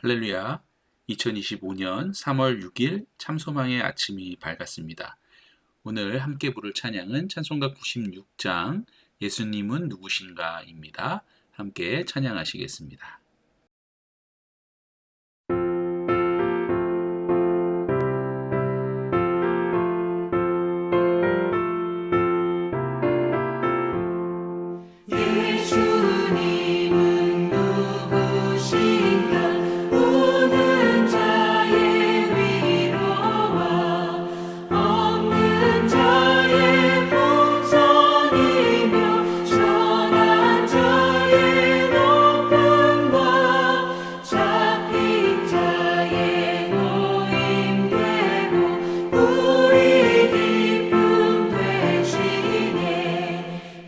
할렐루야. 2025년 3월 6일 참소망의 아침이 밝았습니다. 오늘 함께 부를 찬양은 찬송가 96장 예수님은 누구신가입니다. 함께 찬양하시겠습니다. 예수님은 누구신가 우는 자의 위로와 없는 자의 풍성이며 선한 자의 높음과 잡힌 자의 노임 되고 우리 기쁨 되시네.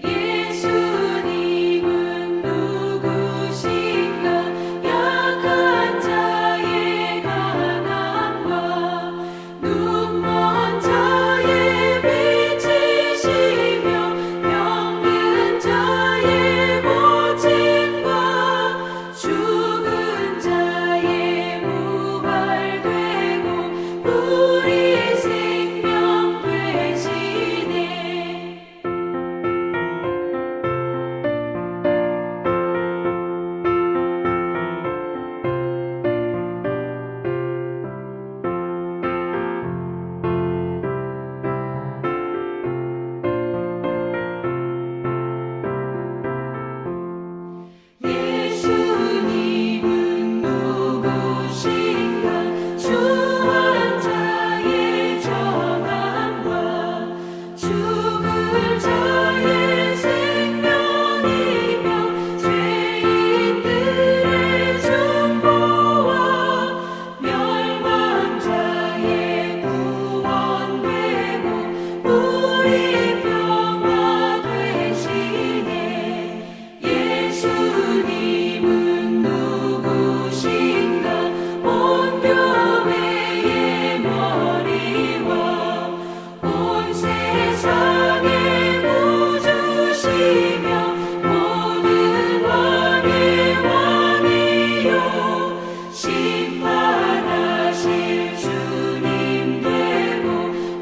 예수님은 누구신가 약한 자의 강함과 눈먼 자의 빛이시며 병든 자의 고침과 죽은 자의 부활되고 우리 생명 되시네. 예수님은 누구신가 주한 자의 정함과 죽을 자의 생명이며 죄인들의 중보와 멸망 자의 구원되고 우리 평화 되시네. 예수님은 누구신가 온 교회의 머리와 온 세상의 구주시며 모든 왕의 왕이요 심판하실 주님 되고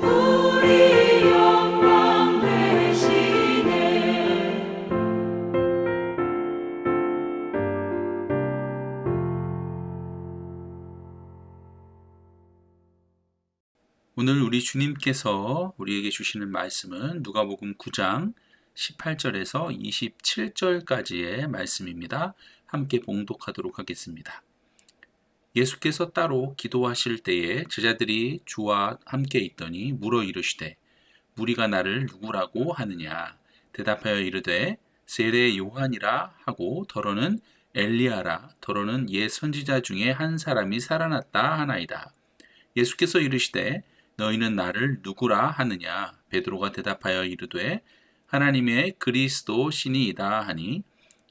우리 영광 되시네. 오늘 우리 주님께서 우리에게 주시는 말씀은 누가복음 9장 18절에서 27절까지의 말씀입니다. 함께 봉독하도록 하겠습니다. 예수께서 따로 기도하실 때에 제자들이 주와 함께 있더니 물어 이르시되 무리가 나를 누구라고 하느냐. 대답하여 이르되 세례 요한이라 하고 더러는 엘리야라 더러는 옛 선지자 중에 한 사람이 살아났다 하나이다. 예수께서 이르시되 너희는 나를 누구라 하느냐. 베드로가 대답하여 이르되 하나님의 그리스도 신이이다 하니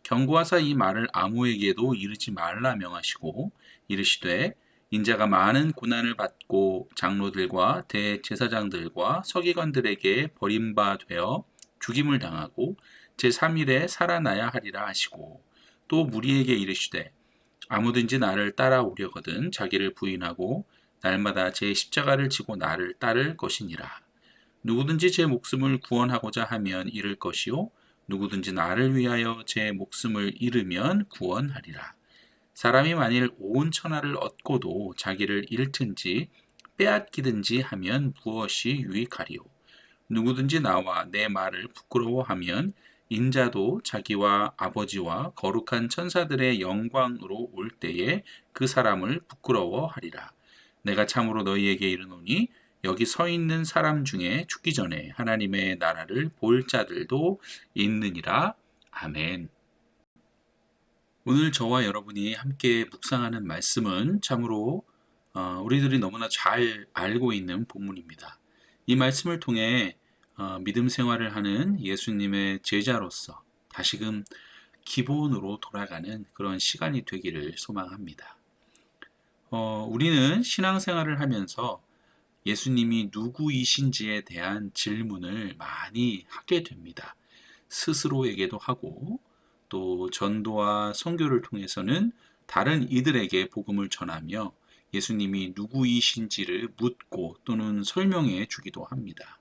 경고하사 이 말을 아무에게도 이르지 말라 명하시고 이르시되 인자가 많은 고난을 받고 장로들과 대제사장들과 서기관들에게 버림받아 죽임을 당하고 제3일에 살아나야 하리라 하시고 또 무리에게 이르시되 아무든지 나를 따라오려거든 자기를 부인하고 날마다 제 십자가를 지고 나를 따를 것이니라. 누구든지 제 목숨을 구원하고자 하면 잃을 것이요 누구든지 나를 위하여 제 목숨을 잃으면 구원하리라. 사람이 만일 온 천하를 얻고도 자기를 잃든지 빼앗기든지 하면 무엇이 유익하리요. 누구든지 나와 내 말을 부끄러워하면 인자도 자기와 아버지와 거룩한 천사들의 영광으로 올 때에 그 사람을 부끄러워하리라. 내가 참으로 너희에게 이르노니 여기 서 있는 사람 중에 죽기 전에 하나님의 나라를 볼 자들도 있느니라. 아멘. 오늘 저와 여러분이 함께 묵상하는 말씀은 참으로 우리들이 너무나 잘 알고 있는 본문입니다. 이 말씀을 통해 믿음 생활을 하는 예수님의 제자로서 다시금 기본으로 돌아가는 그런 시간이 되기를 소망합니다. 우리는 신앙생활을 하면서 예수님이 누구이신지에 대한 질문을 많이 하게 됩니다. 스스로에게도 하고 또 전도와 선교를 통해서는 다른 이들에게 복음을 전하며 예수님이 누구이신지를 묻고 또는 설명해 주기도 합니다.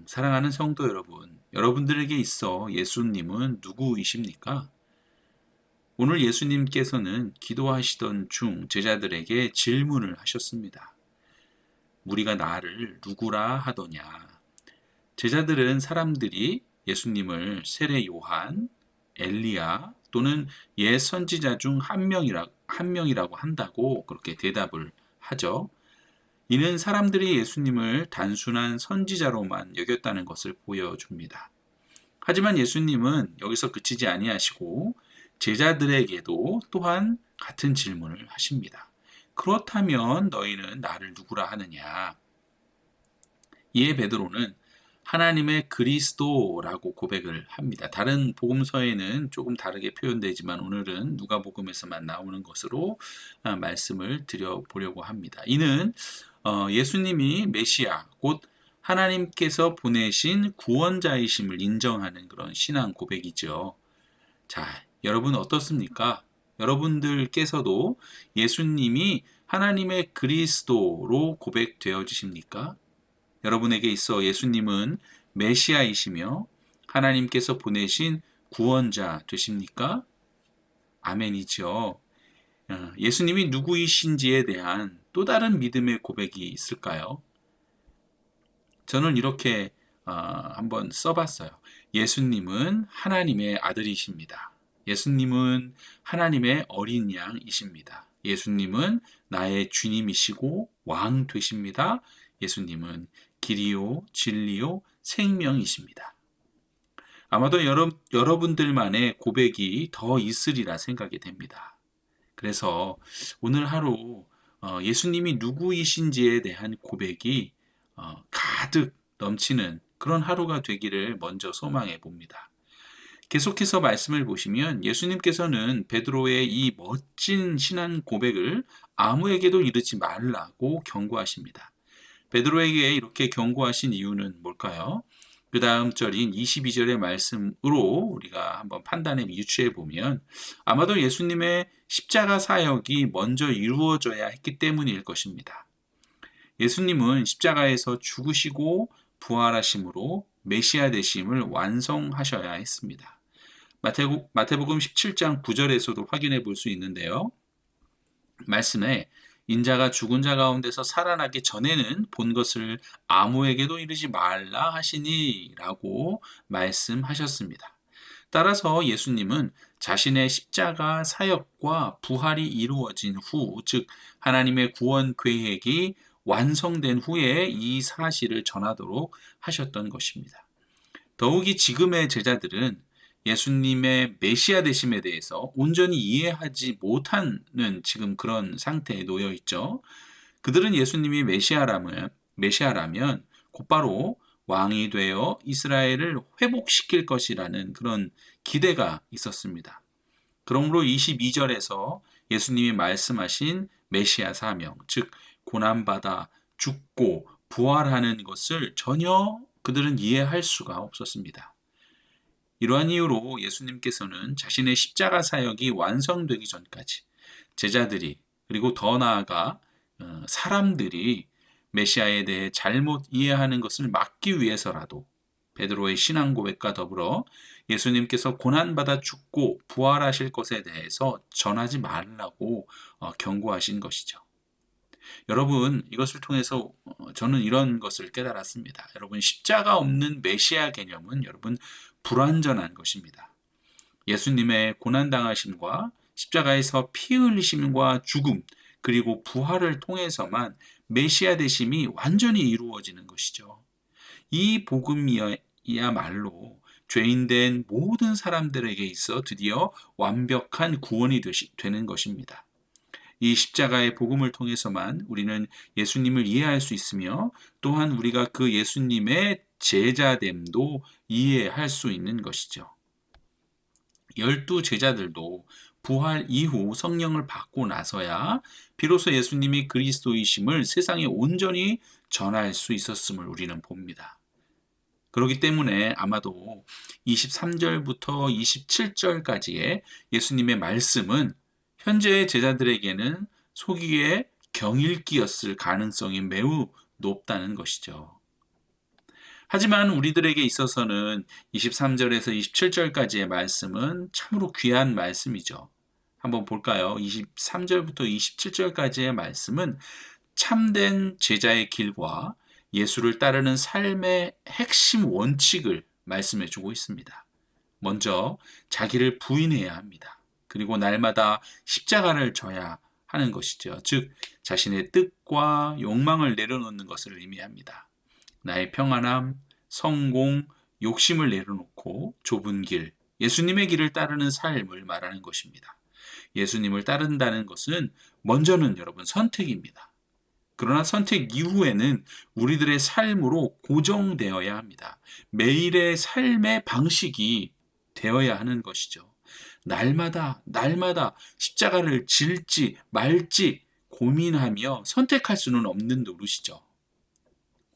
사랑하는 성도 여러분, 여러분들에게 있어 예수님은 누구이십니까? 오늘 예수님께서는 기도하시던 중 제자들에게 질문을 하셨습니다. 우리가 나를 누구라 하더냐? 제자들은 사람들이 예수님을 세례 요한, 엘리야 또는 옛 선지자 중 한 명이라고 한다고 그렇게 대답을 하죠. 이는 사람들이 예수님을 단순한 선지자로만 여겼다는 것을 보여줍니다. 하지만 예수님은 여기서 그치지 아니하시고 제자들에게도 또한 같은 질문을 하십니다. 그렇다면 너희는 나를 누구라 하느냐? 이에 베드로는 하나님의 그리스도라고 고백을 합니다. 다른 복음서에는 조금 다르게 표현되지만 오늘은 누가복음에서만 나오는 것으로 말씀을 드려보려고 합니다. 이는 예수님이 메시아, 곧 하나님께서 보내신 구원자이심을 인정하는 그런 신앙 고백이죠. 자, 여러분 어떻습니까? 여러분들께서도 예수님이 하나님의 그리스도로 고백되어지십니까? 여러분에게 있어 예수님은 메시아이시며 하나님께서 보내신 구원자 되십니까? 아멘이죠. 예수님이 누구이신지에 대한 또 다른 믿음의 고백이 있을까요? 저는 이렇게 한번 써봤어요. 예수님은 하나님의 아들이십니다. 예수님은 하나님의 어린 양이십니다. 예수님은 나의 주님이시고 왕 되십니다. 예수님은 길이요, 진리요, 생명이십니다. 아마도 여러분들만의 고백이 더 있으리라 생각이 됩니다. 그래서 오늘 하루 예수님이 누구이신지에 대한 고백이 가득 넘치는 그런 하루가 되기를 먼저 소망해 봅니다. 계속해서 말씀을 보시면 예수님께서는 베드로의 이 멋진 신앙 고백을 아무에게도 이르지 말라고 경고하십니다. 베드로에게 이렇게 경고하신 이유는 뭘까요? 그 다음 절인 22절의 말씀으로 우리가 한번 판단에 유추해 보면 아마도 예수님의 십자가 사역이 먼저 이루어져야 했기 때문일 것입니다. 예수님은 십자가에서 죽으시고 부활하심으로 메시아 되심을 완성하셔야 했습니다. 마태복음 17장 9절에서도 확인해 볼 수 있는데요. 말씀에 인자가 죽은 자 가운데서 살아나기 전에는 본 것을 아무에게도 이르지 말라 하시니 라고 말씀하셨습니다. 따라서 예수님은 자신의 십자가 사역과 부활이 이루어진 후, 즉 하나님의 구원 계획이 완성된 후에 이 사실을 전하도록 하셨던 것입니다. 더욱이 지금의 제자들은 예수님의 메시아 되심에 대해서 온전히 이해하지 못하는 지금 그런 상태에 놓여 있죠. 그들은 예수님이 메시아라면 곧바로 왕이 되어 이스라엘을 회복시킬 것이라는 그런 기대가 있었습니다. 그러므로 22절에서 예수님이 말씀하신 메시아 사명, 즉 고난받아 죽고 부활하는 것을 전혀 그들은 이해할 수가 없었습니다. 이러한 이유로 예수님께서는 자신의 십자가 사역이 완성되기 전까지 제자들이 그리고 더 나아가 사람들이 메시아에 대해 잘못 이해하는 것을 막기 위해서라도 베드로의 신앙 고백과 더불어 예수님께서 고난받아 죽고 부활하실 것에 대해서 전하지 말라고 경고하신 것이죠. 여러분, 이것을 통해서 저는 이런 것을 깨달았습니다. 여러분, 십자가 없는 메시아 개념은 여러분 불완전한 것입니다. 예수님의 고난당하심과 십자가에서 피 흘리심과 죽음 그리고 부활을 통해서만 메시아 되심이 완전히 이루어지는 것이죠. 이 복음이야말로 죄인된 모든 사람들에게 있어 드디어 완벽한 구원이 되는 것입니다. 이 십자가의 복음을 통해서만 우리는 예수님을 이해할 수 있으며 또한 우리가 그 예수님의 제자됨도 이해할 수 있는 것이죠. 12 제자들도 부활 이후 성령을 받고 나서야 비로소 예수님이 그리스도이심을 세상에 온전히 전할 수 있었음을 우리는 봅니다. 그렇기 때문에 아마도 23절부터 27절까지의 예수님의 말씀은 현재의 제자들에게는 속이의 경읽기였을 가능성이 매우 높다는 것이죠. 하지만 우리들에게 있어서는 23절에서 27절까지의 말씀은 참으로 귀한 말씀이죠. 한번 볼까요? 23절부터 27절까지의 말씀은 참된 제자의 길과 예수를 따르는 삶의 핵심 원칙을 말씀해 주고 있습니다. 먼저 자기를 부인해야 합니다. 그리고 날마다 십자가를 져야 하는 것이죠. 즉 자신의 뜻과 욕망을 내려놓는 것을 의미합니다. 나의 평안함, 성공, 욕심을 내려놓고 좁은 길, 예수님의 길을 따르는 삶을 말하는 것입니다. 예수님을 따른다는 것은 먼저는 여러분 선택입니다. 그러나 선택 이후에는 우리들의 삶으로 고정되어야 합니다. 매일의 삶의 방식이 되어야 하는 것이죠. 날마다 십자가를 질지 말지 고민하며 선택할 수는 없는 노릇이죠.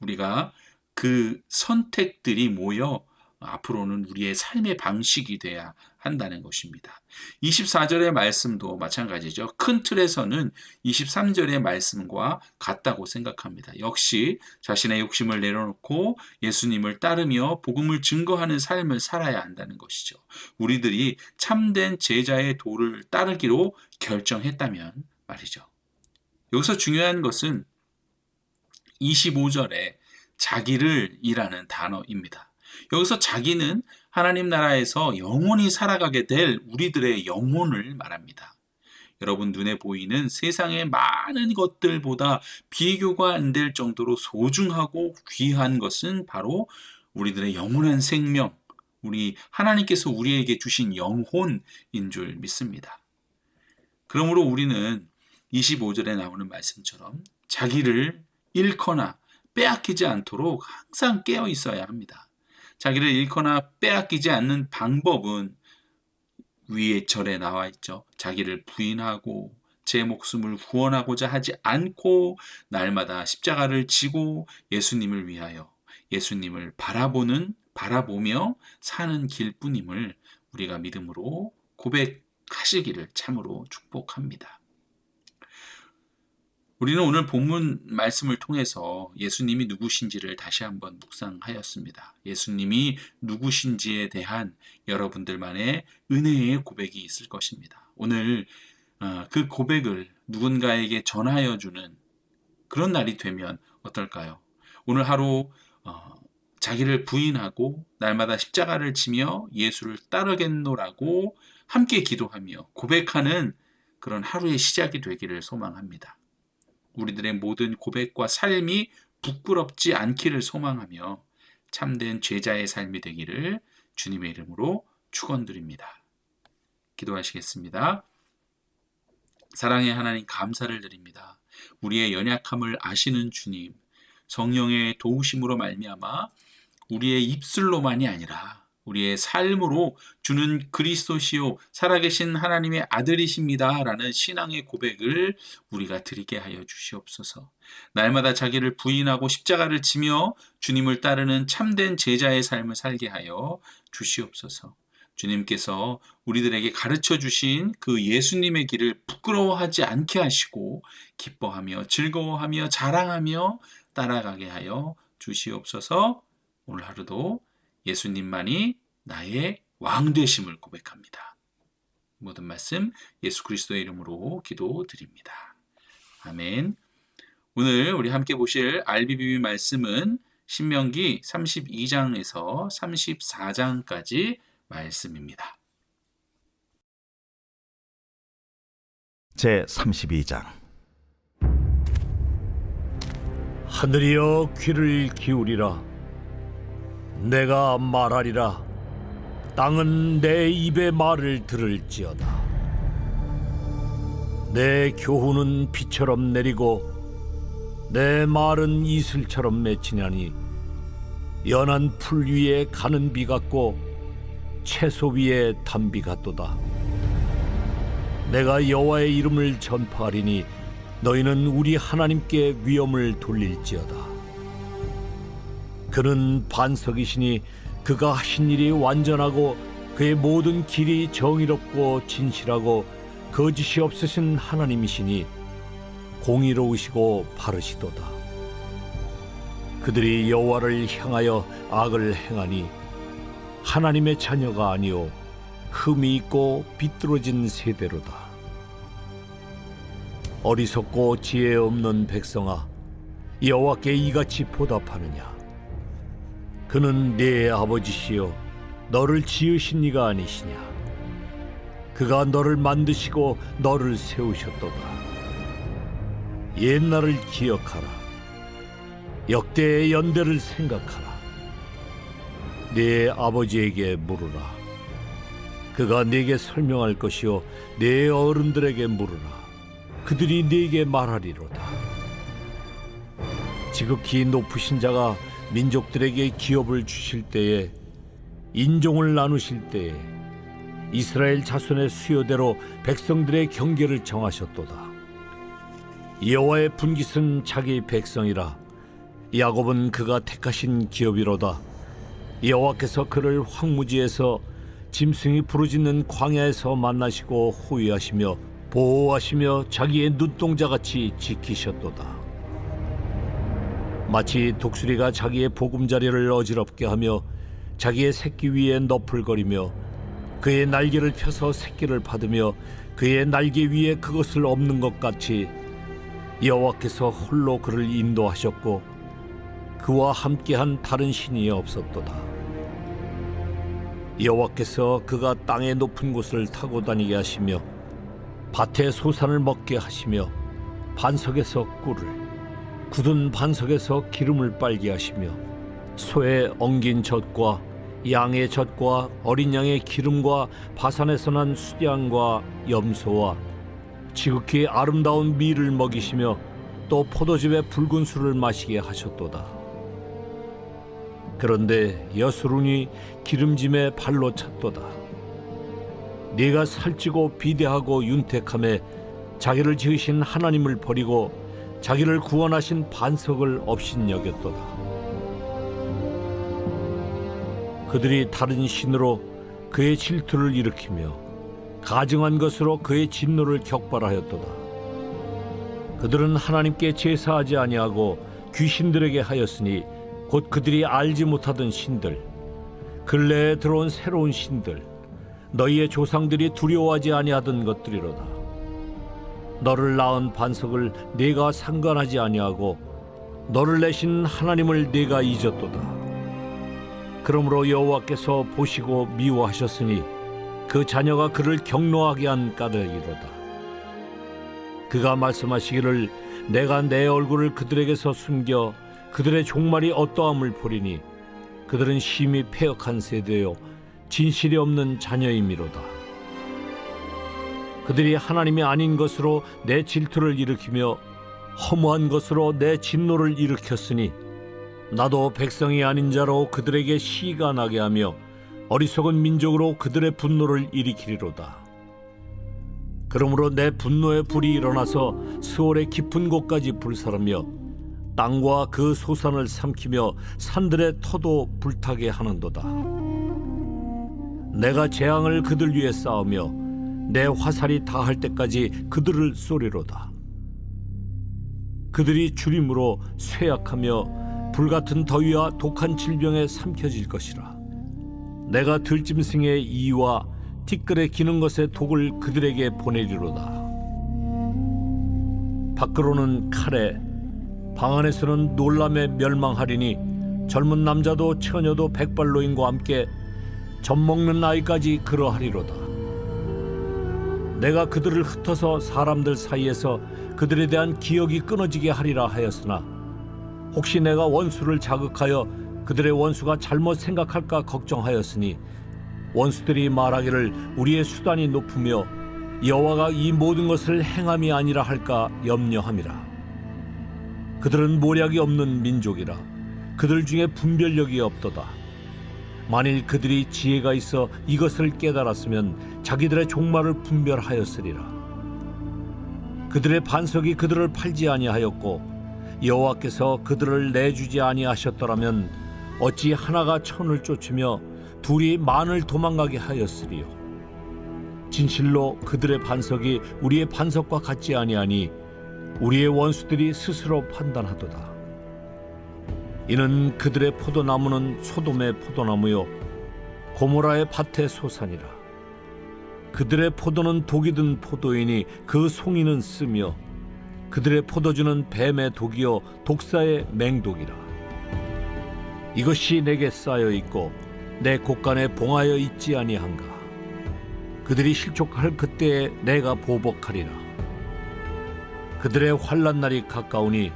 우리가 그 선택들이 모여 앞으로는 우리의 삶의 방식이 돼야 한다는 것입니다. 24절의 말씀도 마찬가지죠. 큰 틀에서는 23절의 말씀과 같다고 생각합니다. 역시 자신의 욕심을 내려놓고 예수님을 따르며 복음을 증거하는 삶을 살아야 한다는 것이죠. 우리들이 참된 제자의 도를 따르기로 결정했다면 말이죠. 여기서 중요한 것은 25절에 자기를 이라는 단어입니다. 여기서 자기는 하나님 나라에서 영원히 살아가게 될 우리들의 영혼을 말합니다. 여러분 눈에 보이는 세상의 많은 것들보다 비교가 안 될 정도로 소중하고 귀한 것은 바로 우리들의 영원한 생명, 우리 하나님께서 우리에게 주신 영혼인 줄 믿습니다. 그러므로 우리는 25절에 나오는 말씀처럼 자기를 잃거나 빼앗기지 않도록 항상 깨어 있어야 합니다. 자기를 잃거나 빼앗기지 않는 방법은 위의 절에 나와 있죠. 자기를 부인하고 제 목숨을 구원하고자 하지 않고 날마다 십자가를 지고 예수님을 위하여 예수님을 바라보며 사는 길뿐임을 우리가 믿음으로 고백하시기를 참으로 축복합니다. 우리는 오늘 본문 말씀을 통해서 예수님이 누구신지를 다시 한번 묵상하였습니다. 예수님이 누구신지에 대한 여러분들만의 은혜의 고백이 있을 것입니다. 오늘 그 고백을 누군가에게 전하여 주는 그런 날이 되면 어떨까요? 오늘 하루 자기를 부인하고 날마다 십자가를 지며 예수를 따르겠노라고 함께 기도하며 고백하는 그런 하루의 시작이 되기를 소망합니다. 우리들의 모든 고백과 삶이 부끄럽지 않기를 소망하며 참된 제자의 삶이 되기를 주님의 이름으로 축원드립니다. 기도하시겠습니다. 사랑의 하나님 감사를 드립니다. 우리의 연약함을 아시는 주님, 성령의 도우심으로 말미암아 우리의 입술로만이 아니라 우리의 삶으로 주는 그리스도시요 살아계신 하나님의 아들이십니다 라는 신앙의 고백을 우리가 드리게 하여 주시옵소서. 날마다 자기를 부인하고 십자가를 지며 주님을 따르는 참된 제자의 삶을 살게 하여 주시옵소서. 주님께서 우리들에게 가르쳐 주신 그 예수님의 길을 부끄러워하지 않게 하시고 기뻐하며 즐거워하며 자랑하며 따라가게 하여 주시옵소서. 오늘 하루도 예수님만이 나의 왕 되심을 고백합니다. 모든 말씀 예수 그리스도의 이름으로 기도드립니다. 아멘. 오늘 우리 함께 보실 RBBB 말씀은 신명기 32장에서 34장까지 말씀입니다. 제 32장. 하늘이여 귀를 기울이라. 내가 말하리라. 땅은 내 입의 말을 들을지어다. 내 교훈은 비처럼 내리고 내 말은 이슬처럼 맺히냐니 연한 풀 위에 가는 비 같고 채소 위에 단비 같도다. 내가 여호와의 이름을 전파하리니 너희는 우리 하나님께 위엄을 돌릴지어다. 그는 반석이시니 그가 하신 일이 완전하고 그의 모든 길이 정의롭고 진실하고 거짓이 없으신 하나님이시니 공의로우시고 바르시도다. 그들이 여호와를 향하여 악을 행하니 하나님의 자녀가 아니요 흠이 있고 비뚤어진 세대로다. 어리석고 지혜 없는 백성아, 여호와께 이같이 보답하느냐? 그는 네 아버지시요 너를 지으신 이가 아니시냐? 그가 너를 만드시고 너를 세우셨도다. 옛날을 기억하라. 역대의 연대를 생각하라. 네 아버지에게 물으라. 그가 네게 설명할 것이요 네 어른들에게 물으라. 그들이 네게 말하리로다. 지극히 높으신 자가 민족들에게 기업을 주실 때에, 인종을 나누실 때에 이스라엘 자손의 수요대로 백성들의 경계를 정하셨도다. 여호와의 분깃은 자기 백성이라. 야곱은 그가 택하신 기업이로다. 여호와께서 그를 황무지에서 짐승이 부르짖는 광야에서 만나시고 호위하시며 보호하시며 자기의 눈동자같이 지키셨도다. 마치 독수리가 자기의 보금자리를 어지럽게 하며 자기의 새끼 위에 너풀거리며 그의 날개를 펴서 새끼를 받으며 그의 날개 위에 그것을 엎는 것 같이 여호와께서 홀로 그를 인도하셨고 그와 함께한 다른 신이 없었도다. 여호와께서 그가 땅의 높은 곳을 타고 다니게 하시며 밭의 소산을 먹게 하시며 반석에서 꿀을, 굳은 반석에서 기름을 빨게 하시며 소의 엉긴 젖과 양의 젖과 어린 양의 기름과 바산에서 난 수량과 염소와 지극히 아름다운 밀을 먹이시며 또 포도즙의 붉은 술을 마시게 하셨도다. 그런데 여수론이 기름짐에 발로 찼도다. 네가 살찌고 비대하고 윤택함에 자기를 지으신 하나님을 버리고 자기를 구원하신 반석을 업신여겼도다. 그들이 다른 신으로 그의 질투를 일으키며 가증한 것으로 그의 진노를 격발하였도다. 그들은 하나님께 제사하지 아니하고 귀신들에게 하였으니 곧 그들이 알지 못하던 신들, 근래에 들어온 새로운 신들, 너희의 조상들이 두려워하지 아니하던 것들이로다. 너를 낳은 반석을 네가 상관하지 아니하고 너를 내신 하나님을 네가 잊었도다. 그러므로 여호와께서 보시고 미워하셨으니 그 자녀가 그를 경노하게 한 까닭이로다. 그가 말씀하시기를 내가 내 얼굴을 그들에게서 숨겨 그들의 종말이 어떠함을 보리니 그들은 심히 패역한 세대요 진실이 없는 자녀임이로다. 그들이 하나님이 아닌 것으로 내 질투를 일으키며 허무한 것으로 내 진노를 일으켰으니 나도 백성이 아닌 자로 그들에게 시가 나게 하며 어리석은 민족으로 그들의 분노를 일으키리로다. 그러므로 내 분노의 불이 일어나서 스올의 깊은 곳까지 불사르며 땅과 그 소산을 삼키며 산들의 터도 불타게 하는도다. 내가 재앙을 그들 위에 쌓으며 내 화살이 다할 때까지 그들을 쏘리로다. 그들이 주림으로 쇠약하며 불같은 더위와 독한 질병에 삼켜질 것이라. 내가 들짐승의 이와 티끌에 기는 것의 독을 그들에게 보내리로다. 밖으로는 칼에, 방 안에서는 놀람에 멸망하리니 젊은 남자도 처녀도 백발노인과 함께 젖먹는 아이까지 그러하리로다. 내가 그들을 흩어서 사람들 사이에서 그들에 대한 기억이 끊어지게 하리라 하였으나 혹시 내가 원수를 자극하여 그들의 원수가 잘못 생각할까 걱정하였으니 원수들이 말하기를 우리의 수단이 높으며 여호와가 이 모든 것을 행함이 아니라 할까 염려함이라. 그들은 모략이 없는 민족이라. 그들 중에 분별력이 없도다. 만일 그들이 지혜가 있어 이것을 깨달았으면 자기들의 종말을 분별하였으리라. 그들의 반석이 그들을 팔지 아니하였고 여호와께서 그들을 내주지 아니하셨더라면 어찌 하나가 천을 쫓으며 둘이 만을 도망가게 하였으리요. 진실로 그들의 반석이 우리의 반석과 같지 아니하니 우리의 원수들이 스스로 판단하도다. 이는 그들의 포도나무는 소돔의 포도나무요 고모라의 밭의 소산이라. 그들의 포도는 독이 든 포도이니 그 송이는 쓰며 그들의 포도주는 뱀의 독이요 독사의 맹독이라. 이것이 내게 쌓여 있고 내 곳간에 봉하여 있지 아니한가. 그들이 실족할 그때에 내가 보복하리라. 그들의 환난 날이 가까우니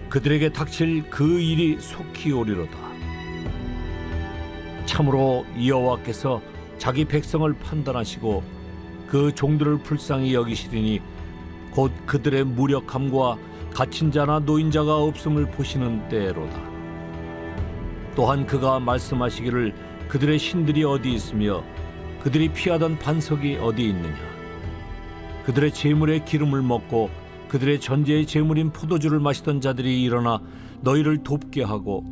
그들에게 닥칠 그 일이 속히 오리로다. 참으로 여호와께서 자기 백성을 판단하시고 그 종들을 불쌍히 여기시리니 곧 그들의 무력함과 갇힌 자나 노인자가 없음을 보시는 때로다. 또한 그가 말씀하시기를 그들의 신들이 어디 있으며 그들이 피하던 반석이 어디 있느냐. 그들의 재물의 기름을 먹고 그들의 전제의 재물인 포도주를 마시던 자들이 일어나 너희를 돕게 하고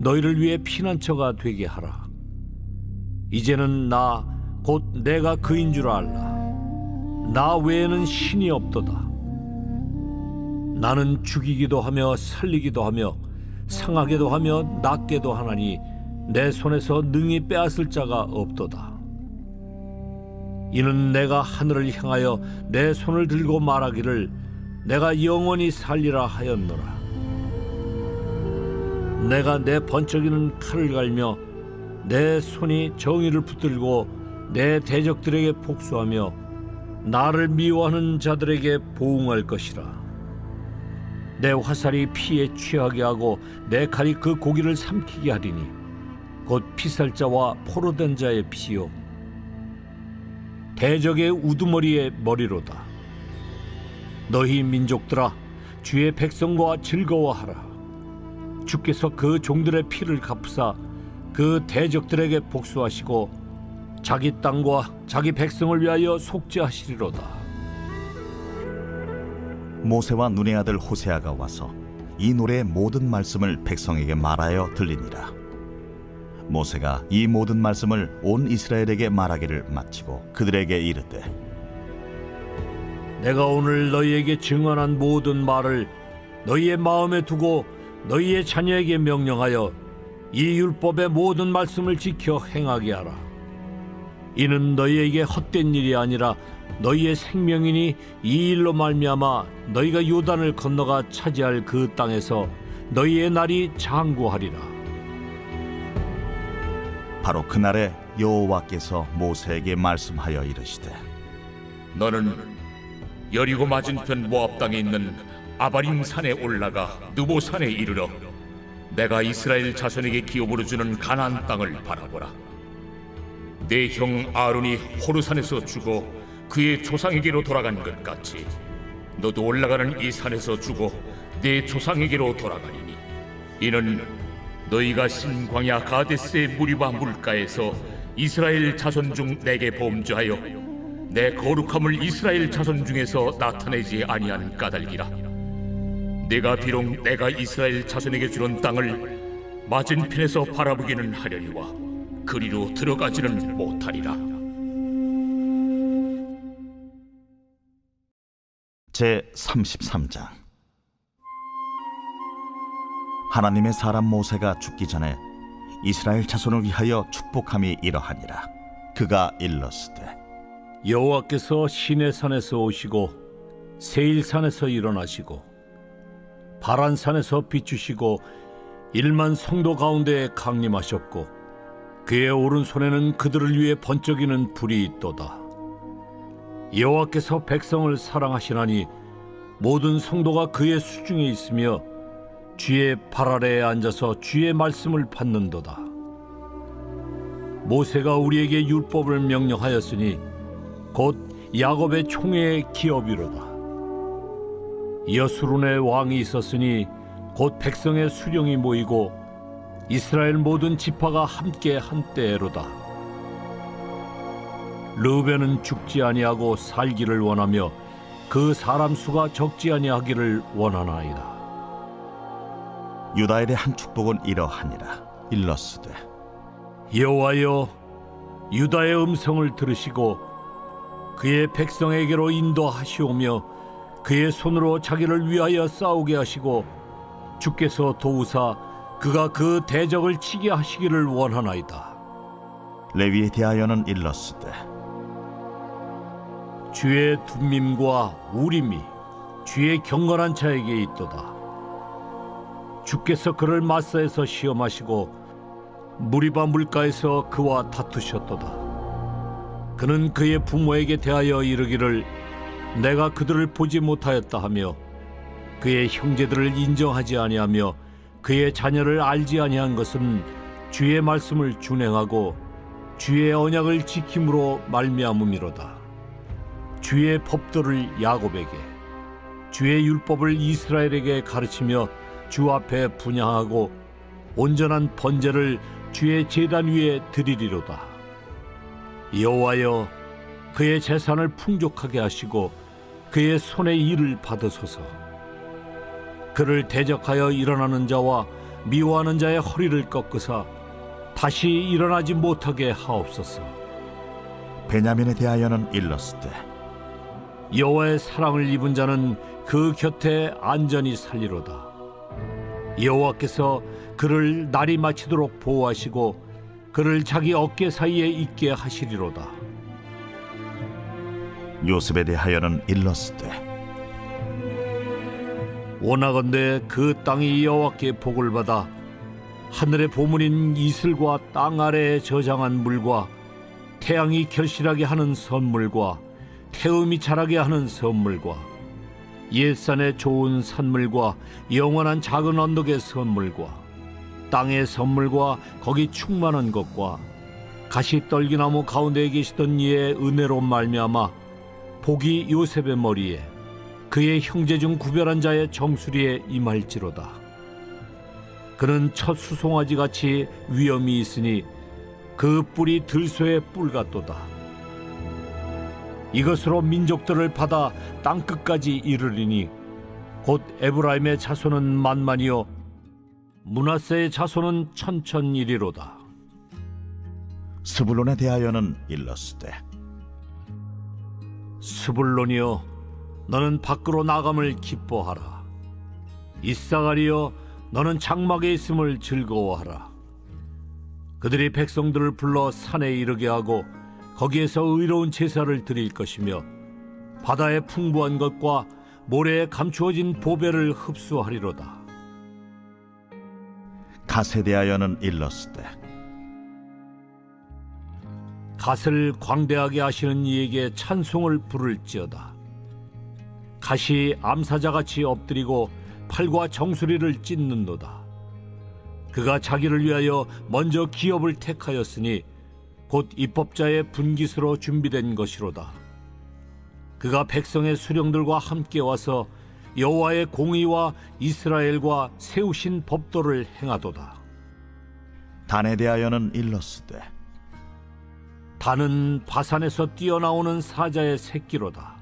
너희를 위해 피난처가 되게 하라. 이제는 나 곧 내가 그인 줄 알라. 나 외에는 신이 없도다. 나는 죽이기도 하며 살리기도 하며 상하게도 하며 낫게도 하나니 내 손에서 능히 빼앗을 자가 없도다. 이는 내가 하늘을 향하여 내 손을 들고 말하기를 내가 영원히 살리라 하였노라. 내가 내 번쩍이는 칼을 갈며 내 손이 정의를 붙들고 내 대적들에게 복수하며 나를 미워하는 자들에게 보응할 것이라. 내 화살이 피에 취하게 하고 내 칼이 그 고기를 삼키게 하리니 곧 피살자와 포로된 자의 피요 대적의 우두머리의 머리로다. 너희 민족들아 주의 백성과 즐거워하라. 주께서 그 종들의 피를 갚으사 그 대적들에게 복수하시고 자기 땅과 자기 백성을 위하여 속죄하시리로다. 모세와 눈의 아들 호세아가 와서 이 노래의 모든 말씀을 백성에게 말하여 들리니라. 모세가 이 모든 말씀을 온 이스라엘에게 말하기를 마치고 그들에게 이르되 내가 오늘 너희에게 증언한 모든 말을 너희의 마음에 두고 너희의 자녀에게 명령하여 이 율법의 모든 말씀을 지켜 행하게 하라. 이는 너희에게 헛된 일이 아니라 너희의 생명이니 이 일로 말미암아 너희가 요단을 건너가 차지할 그 땅에서 너희의 날이 장구하리라. 바로 그날에 여호와께서 모세에게 말씀하여 이르시되 너는 여리고 맞은편 모압 땅에 있는 아바림 산에 올라가 느보 산에 이르러 내가 이스라엘 자손에게 기업으로 주는 가나안 땅을 바라보라. 내 형 아론이 호르산에서 죽어 그의 조상에게로 돌아간 것 같이 너도 올라가는 이 산에서 죽어 내 조상에게로 돌아가리니 이는 너희가 신광야 가데스의 무리바 물가에서 이스라엘 자손 중 내게 범죄하여 내 거룩함을 이스라엘 자손 중에서 나타내지 아니한 까닭이라. 내가 비록 내가 이스라엘 자손에게 주는 땅을 맞은편에서 바라보기는 하려니와 그리로 들어가지는 못하리라. 제33장. 하나님의 사람 모세가 죽기 전에 이스라엘 자손을 위하여 축복함이 이러하니라. 그가 일렀으되 여호와께서 시내산에서 오시고 세일산에서 일어나시고 바란산에서 비추시고 1만 성도 가운데에 강림하셨고 그의 오른손에는 그들을 위해 번쩍이는 불이 있도다. 여호와께서 백성을 사랑하시나니 모든 성도가 그의 수중에 있으며 주의 발 아래에 앉아서 주의 말씀을 받는도다. 모세가 우리에게 율법을 명령하였으니 곧 야곱의 총회의 기업이로다. 여수론의 왕이 있었으니 곧 백성의 수령이 모이고 이스라엘 모든 지파가 함께 한때로다. 르벤은 죽지 아니하고 살기를 원하며 그 사람 수가 적지 아니하기를 원하나이다. 유다엘의 한 축복은 이러하니라. 일렀으되 여호와여 유다의 음성을 들으시고 그의 백성에게로 인도하시오며 그의 손으로 자기를 위하여 싸우게 하시고 주께서 도우사 그가 그 대적을 치게 하시기를 원하나이다. 레위에 대하여는 일렀으되 주의 둠밈과 우림이 주의 경건한 자에게 있도다. 주께서 그를 마사에서 시험하시고 무리바 물가에서 그와 다투셨도다. 그는 그의 부모에게 대하여 이르기를 내가 그들을 보지 못하였다 하며 그의 형제들을 인정하지 아니하며 그의 자녀를 알지 아니한 것은 주의 말씀을 준행하고 주의 언약을 지킴으로 말미암음이로다. 주의 법도를 야곱에게 주의 율법을 이스라엘에게 가르치며 주 앞에 분향하고 온전한 번제를 주의 제단 위에 드리리로다. 여호와여 그의 재산을 풍족하게 하시고 그의 손의 일을 받으소서. 그를 대적하여 일어나는 자와 미워하는 자의 허리를 꺾으사 다시 일어나지 못하게 하옵소서. 베냐민에 대하여는 일렀으되 여호와의 사랑을 입은 자는 그 곁에 안전히 살리로다. 여호와께서 그를 날이 마치도록 보호하시고 그를 자기 어깨 사이에 있게 하시리로다. 요셉에 대하여는 일렀으되 원하건대 그 땅이 여호와께 복을 받아 하늘의 보물인 이슬과 땅 아래에 저장한 물과 태양이 결실하게 하는 선물과 태음이 자라게 하는 선물과 옛산의 좋은 산물과 영원한 작은 언덕의 선물과 땅의 선물과 거기 충만한 것과 가시떨기나무 가운데에 계시던 이의 은혜로 말미암아 복이 요셉의 머리에 그의 형제 중 구별한 자의 정수리에 임할지로다. 그는 첫 수송아지 같이 위엄이 있으니 그 뿔이 들소의 뿔 같도다. 이것으로 민족들을 받아 땅 끝까지 이르리니 곧 에브라임의 자손은 만만이요 므낫세의 자손은 천천이리로다. 스불론에 대하여는 일렀으되 스불론이여 너는 밖으로 나감을 기뻐하라. 이사가리여 너는 장막에 있음을 즐거워하라. 그들이 백성들을 불러 산에 이르게 하고 거기에서 의로운 제사를 드릴 것이며 바다의 풍부한 것과 모래에 감추어진 보배를 흡수하리로다. 갓에 대하여는 일렀으되 갓을 광대하게 하시는 이에게 찬송을 부를지어다. 갓이 암사자같이 엎드리고 팔과 정수리를 찢는도다. 그가 자기를 위하여 먼저 기업을 택하였으니 곧 입법자의 분깃으로 준비된 것이로다. 그가 백성의 수령들과 함께 와서 여호와의 공의와 이스라엘과 세우신 법도를 행하도다. 단에 대하여는 일렀으되 단은 바산에서 뛰어나오는 사자의 새끼로다.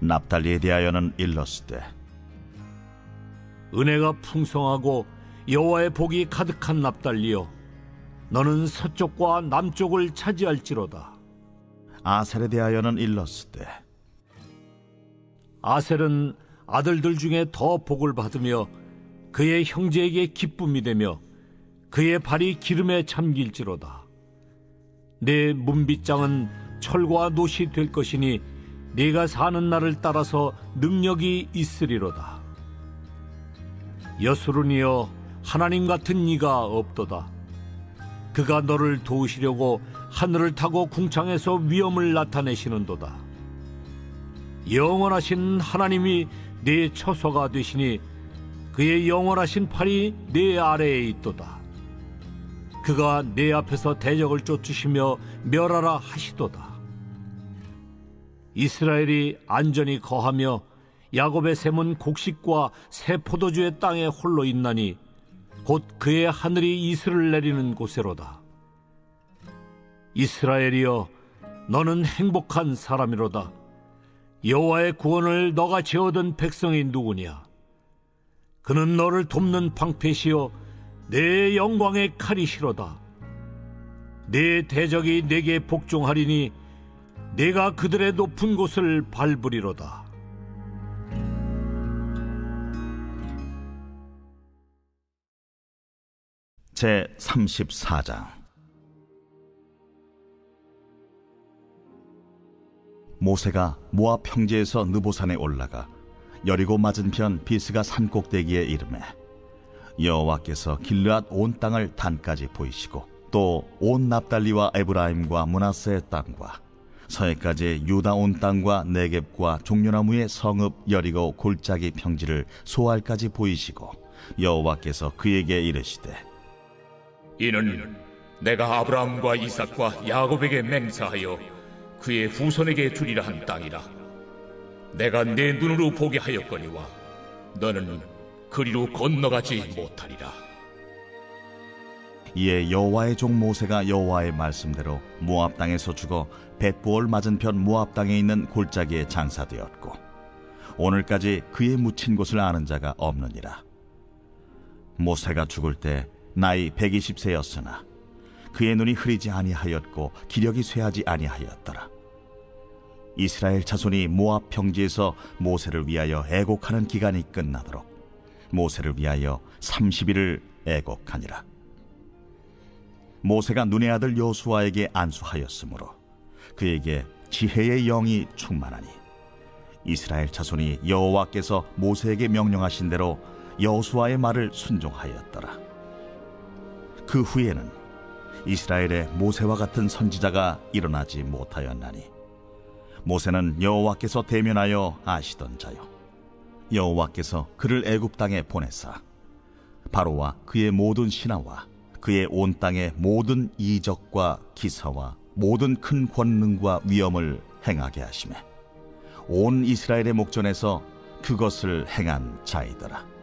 납달리에 대하여는 일렀으되 은혜가 풍성하고 여호와의 복이 가득한 납달리여 너는 서쪽과 남쪽을 차지할지로다. 아셀에 대하여는 일렀으되 아셀은 아들들 중에 더 복을 받으며 그의 형제에게 기쁨이 되며 그의 발이 기름에 잠길지로다. 내 문빗장은 철과 놋이 될 것이니 네가 사는 날을 따라서 능력이 있으리로다. 여수론이여 하나님 같은 이가 없도다. 그가 너를 도우시려고 하늘을 타고 궁창에서 위엄을 나타내시는도다. 영원하신 하나님이 네 처소가 되시니 그의 영원하신 팔이 네 아래에 있도다. 그가 네 앞에서 대적을 쫓으시며 멸하라 하시도다. 이스라엘이 안전히 거하며 야곱의 샘은 곡식과 새 포도주의 땅에 홀로 있나니 곧 그의 하늘이 이슬을 내리는 곳에로다. 이스라엘이여 너는 행복한 사람이로다. 여호와의 구원을 너가 지어든 백성이 누구냐? 그는 너를 돕는 방패시요 내 영광의 칼이시로다. 내 대적이 내게 복종하리니 내가 그들의 높은 곳을 밟으리로다. 제 34장. 모세가 모압 평지에서 느보산에 올라가 여리고 맞은편 비스가 산꼭대기에 이르매 여호와께서 길르앗 온 땅을 단까지 보이시고 또 온 납달리와 에브라임과 므낫세의 땅과 서해까지 유다 온 땅과 네겝과 종려나무의 성읍 여리고 골짜기 평지를 소알까지 보이시고 여호와께서 그에게 이르시되 이는 내가 아브라함과 이삭과 야곱에게 맹세하여 그의 후손에게 주리라 한 땅이라. 내가 내 눈으로 보게 하였거니와 너는 그리로 건너가지 못하리라. 이에 여호와의 종 모세가 여호와의 말씀대로 모압 땅에서 죽어 벳보올 맞은편 모압 땅에 있는 골짜기에 장사되었고 오늘까지 그의 묻힌 곳을 아는 자가 없느니라. 모세가 죽을 때 나이 120세였으나 그의 눈이 흐리지 아니하였고 기력이 쇠하지 아니하였더라. 이스라엘 자손이 모압 평지에서 모세를 위하여 애곡하는 기간이 끝나도록 모세를 위하여 30일을 애곡하니라. 모세가 눈의 아들 여호수아에게 안수하였으므로 그에게 지혜의 영이 충만하니 이스라엘 자손이 여호와께서 모세에게 명령하신 대로 여호수아의 말을 순종하였더라. 그 후에는 이스라엘에 모세와 같은 선지자가 일어나지 못하였나니 모세는 여호와께서 대면하여 아시던 자요 여호와께서 그를 애굽 땅에 보내사 바로와 그의 모든 신하와 그의 온 땅의 모든 이적과 기사와 모든 큰 권능과 위엄을 행하게 하시매 온 이스라엘의 목전에서 그것을 행한 자이더라.